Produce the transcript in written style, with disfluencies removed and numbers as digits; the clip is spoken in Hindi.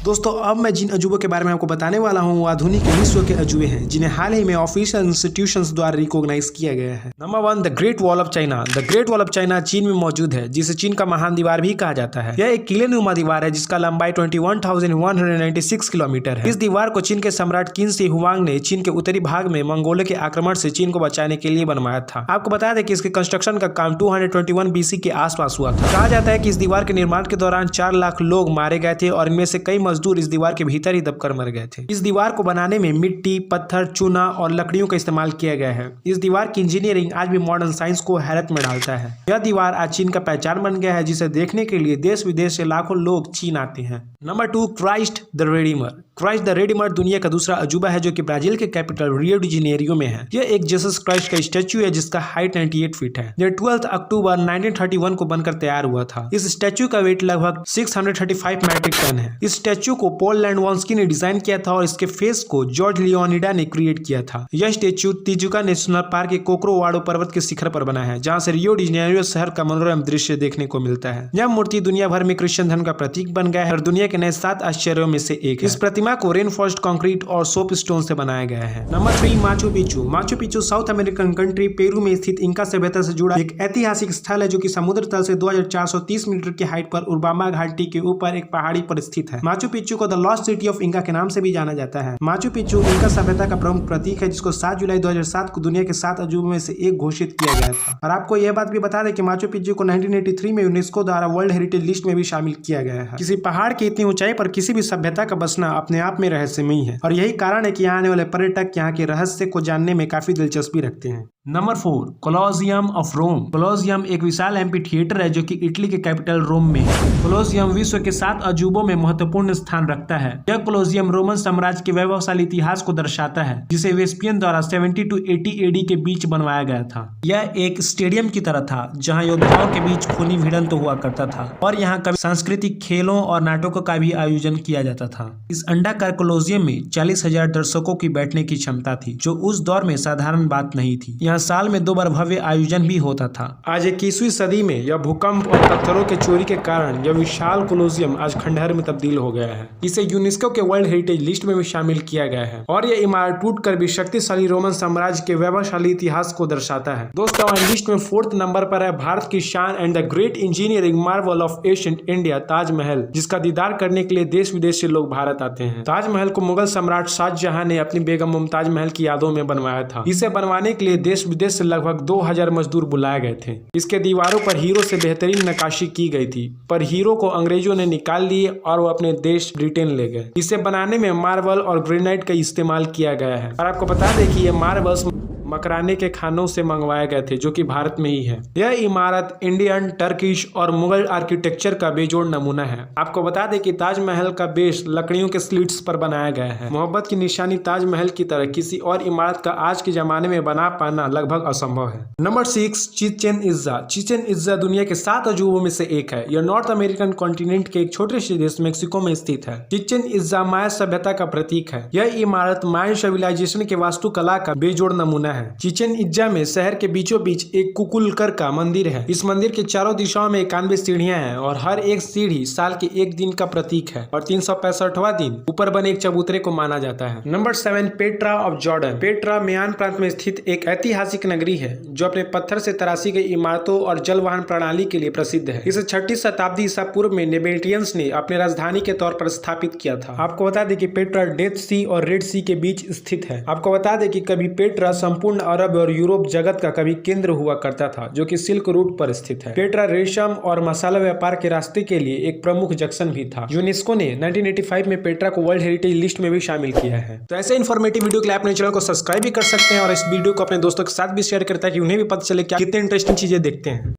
दोस्तों अब मैं जिन अजूबों के बारे में आपको बताने वाला हूँ वो आधुनिक विश्व के अजूबे हैं जिन्हें हाल ही में ऑफिशियल इंस्टीट्यूशंस द्वारा रिकॉग्नाइज किया गया है। Number 1, the great wall of China. The great wall of China चीन में मौजूद है, जिसे चीन का महान दीवार भी कहा जाता है। यह एक किलेनुमा दीवार है जिसका लंबाई 21,196 किलोमीटर है। इस दीवार को चीन के सम्राट किन शी हुआंग ने चीन के उत्तरी भाग में मंगोलों के आक्रमण से चीन को बचाने के लिए बनवाया था। आपको बता दें कि इसके कंस्ट्रक्शन का काम 221 BC के आसपास हुआ था। कहा जाता है कि इस दीवार के निर्माण के दौरान 4 लाख लोग मारे गए थे और इनमें से कई मजदूर इस दीवार के भीतर ही दबकर मर गए थे। इस दीवार को बनाने में मिट्टी, पत्थर, चूना और लकड़ियों का इस्तेमाल किया गया है। इस दीवार की इंजीनियरिंग आज भी मॉडर्न साइंस को हैरत में डालता है। यह दीवार आज चीन का पहचान बन गया है, जिसे देखने के लिए देश विदेश से लाखों लोग चीन आते हैं। Number 2, Christ the Redeemer. Christ the Redeemer दुनिया का दूसरा अजूबा है जो कि ब्राजील के कैपिटल रियो डी जेनेरियो में है। यह एक जीसस क्राइस्ट का स्टैच्यू है जिसका हाइट 98 फीट है। यह 12 अक्टूबर 1931 को बनकर तैयार हुआ था। इस स्टैच्यू का वेट लगभग 635 मैट्रिक टन है। इस स्टैच्यू को पॉल लैंडवांस्की ने डिजाइन किया था और इसके फेस को जॉर्ज लियोनिडा ने क्रिएट किया था। यह स्टैच्यू तिजुका नेशनल पार्क के कोक्रोवाडो पर्वत के शिखर पर बना है, जहां से रियो डी जेनेरियो शहर का मनोरम दृश्य देखने को मिलता है। यह मूर्ति दुनिया भर में क्रिश्चियन धर्म का प्रतीक बन गया है और दुनिया के नए 7 आश्चर्यों में से एक है। इस प्रतिमा को रेनफॉरेस्ट कंक्रीट और सोप स्टोन से बनाया गया है। Number 3, Machu Picchu. Machu Picchu south American country Peru में स्थित इंका सभ्यता से जुड़ा एक ऐतिहासिक स्थल है जो कि समुद्र तल से 2430 मीटर की हाइट पर उर्बामा घाटी के ऊपर एक पहाड़ी पर स्थित है। माचू पिच्चू को the lost city of Inca के नाम से भी जाना जाता है। माचू पिच्चू इंका सभ्यता का प्रमुख प्रतीक है जिसको 7 जुलाई 2007 को दुनिया के 7 अजूबों में से एक घोषित किया गया था। और आपको यह बात भी बता दें कि माचू पिच्चू को 1983 में यूनेस्को द्वारा वर्ल्ड हेरिटेज लिस्ट में भी शामिल किया गया है। किसी पहाड़ की इतनी ऊंचाई पर किसी भी सभ्यता का बसना अपने आप में रहस्यमयी है और यही कारण है कि यहाँ आने वाले पर्यटक यहाँ के रहस्य को जानने में काफी दिलचस्पी रखते हैं। Number 4, Colosseum of Rome. Colosseum एक विशाल एम्पी थिएटर है जो कि इटली के कैपिटल रोम में है। कोलोसियम विश्व के 7 अजूबों में महत्वपूर्ण स्थान रखता है। यह कोलोसियम रोमन साम्राज्य के वैभवशाली इतिहास को दर्शाता है जिसे वेस्पियन द्वारा 70 to 80 AD के बीच बनवाया गया था। यह एक स्टेडियम की तरह था जहाँ योद्धाओं के बीच खूनी भिड़ंत हुआ करता था और यहाँ कभी सांस्कृतिक खेलों और नाटकों का भी आयोजन किया जाता था। इस अंडाकार कोलोसियम में 40,000 दर्शकों की बैठने की क्षमता थी जो उस दौर में साधारण बात नहीं थी। यहाँ साल में 2 बार भव्य आयोजन भी होता था। आज 21वीं सदी में यह भूकंप और पत्थरों के चोरी के कारण यह विशाल कोलोसियम आज खंडहर में तब्दील हो गया है। इसे यूनेस्को के वर्ल्ड हेरिटेज लिस्ट में भी शामिल किया गया है और यह इमारत टूटकर भी शक्तिशाली रोमन साम्राज्य के वैभवशाली इतिहास को दर्शाता है। दोस्तों लिस्ट में 4th नंबर पर है भारत की शान and the great engineering Marvel of ancient India, Taj Mahal, जिसका दीदार करने के लिए देश विदेश से लोग भारत आते हैं। ताजमहल को मुगल सम्राट शाहजहां ने अपनी बेगम मुमताज महल की यादों में बनवाया था। इसे बनवाने के लिए देश विदेश से लगभग 2000 मजदूर बुलाए गए थे। इसके दीवारों पर हीरो से बेहतरीन नक्काशी की गई थी, पर हीरो को अंग्रेजों ने निकाल लिए और वो अपने देश ब्रिटेन ले गए। इसे बनाने में मार्बल और ग्रेनाइट का इस्तेमाल किया गया है और आपको बता दें कि ये मार्बल्स मकराने के खानों से मंगवाए गए थे जो कि भारत में ही है। यह इमारत इंडियन, टर्किश और मुगल आर्किटेक्चर का बेजोड़ नमूना है। आपको बता दें कि ताजमहल का बेस लकड़ियों के स्लिट्स पर बनाया गया है। मोहब्बत की निशानी ताजमहल की तरह किसी और इमारत का आज के जमाने में बना पाना लगभग असंभव है। Number 6, Chichen इत्जा। चिचेन इत्जा दुनिया के 7 अजूबों में से एक है। यह नॉर्थ अमेरिकन कॉन्टिनेंट के एक छोटे से देश मेक्सिको में स्थित है। चिचेन इत्जा माया सभ्यता का प्रतीक है। यह इमारत मायन सिविलाइजेशन के वास्तुकला का बेजोड़ नमूना है। चिचेन इत्जा में शहर के बीचों बीच एक कुकुलकर का मंदिर है। इस मंदिर के चारों दिशाओं में 91 सीढ़ियां हैं और हर एक सीढ़ी साल के एक दिन का प्रतीक है और 365वां दिन ऊपर बने एक चबूतरे को माना जाता है। Number 7, Petra of Jordan. Petra म्यान प्रांत में स्थित एक ऐतिहासिक नगरी है जो अपने पत्थर से तराशी गई इमारतों और जलवाहन प्रणाली के लिए प्रसिद्ध है। इसे 6ठी शताब्दी ईसा पूर्व में नेबेटियंस ने अपने राजधानी के तौर पर स्थापित किया था। आपको बता दें कि पेट्रा डेथ सी और रेड सी के बीच स्थित है। आपको बता दें कि कभी पेट्रा संपूर्ण अरब और यूरोप जगत का कभी केंद्र हुआ करता था जो कि सिल्क रूट पर स्थित है। पेट्रा रेशम और मसाला व्यापार के रास्ते के लिए एक प्रमुख जंक्शन भी था। यूनेस्को ने 1985 में पेट्रा को वर्ल्ड हेरिटेज लिस्ट में भी शामिल किया है। तो ऐसे इन्फॉर्मेटिव वीडियो के लिए अपने चैनल को सब्सक्राइब भी कर सकते हैं और इस वीडियो को अपने दोस्तों के साथ भी शेयर करता है कि उन्हें भी पता चले कि कितने इंटरेस्टिंग चीजें देखते हैं।